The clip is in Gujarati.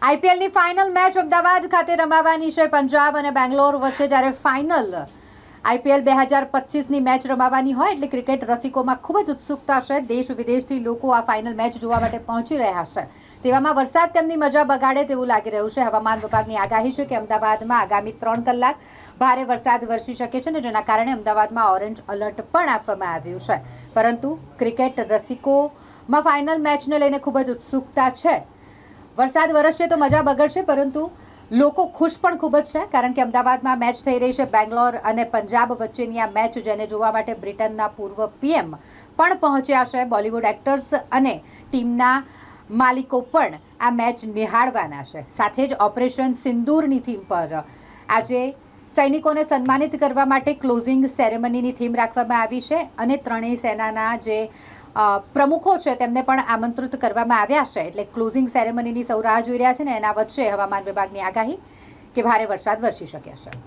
આઈપીએલની ફાઇનલ મેચ અમદાવાદ ખાતે રમાવાની છે પંજાબ અને બેંગ્લોર વચ્ચે. જ્યારે ફાઇનલ આઈપીએલ 2025ની મેચ રમાવાની હોય એટલે ક્રિકેટ રસિકોમાં ખૂબ જ ઉત્સુકતા છે. દેશ વિદેશથી લોકો આ ફાઇનલ મેચ જોવા માટે પહોંચી રહ્યા છે. તેવામાં વરસાદ તેમની મજા બગાડે તેવું લાગી રહ્યું છે. હવામાન વિભાગની આગાહી છે કે અમદાવાદમાં આગામી 3 કલાક ભારે વરસાદ વરસી શકે છે અને જેના કારણે અમદાવાદમાં ઓરેન્જ એલર્ટ પણ આપવામાં આવ્યું છે. પરંતુ ક્રિકેટ રસિકોમાં ફાઇનલ મેચને લઈને ખૂબ જ ઉત્સુકતા છે. વરસાદ વરસશે તો મજા બગડશે, પરંતુ લોકો ખુશ પણ ખૂબ જ છે, કારણ કે અમદાવાદમાં મેચ થઈ રહી છે બેંગ્લોર અને પંજાબ વચ્ચેની આ મેચ, જેને જોવા માટે બ્રિટનના પૂર્વ પીએમ પણ પહોંચ્યા છે. બોલિવૂડ એક્ટર્સ અને ટીમના માલિકો પણ આ મેચ નિહાળવાના છે. સાથે જ ઓપરેશન સિંદૂરની થીમ પર આજે સૈનિકોને સન્માનિત કરવા માટે ક્લોઝિંગ સેરેમનીની થીમ રાખવામાં આવી છે અને ત્રણેય સેનાના જે પ્રમુખો છે તેમને પણ આમંત્રિત કરવામાં આવ્યા છે. એટલે ક્લોઝિંગ સેરેમનીની સૌ રાહ જોઈ રહ્યા છે ને એના વચ્ચે હવામાન વિભાગની આગાહી કે ભારે વરસાદ વરસી શકે છે.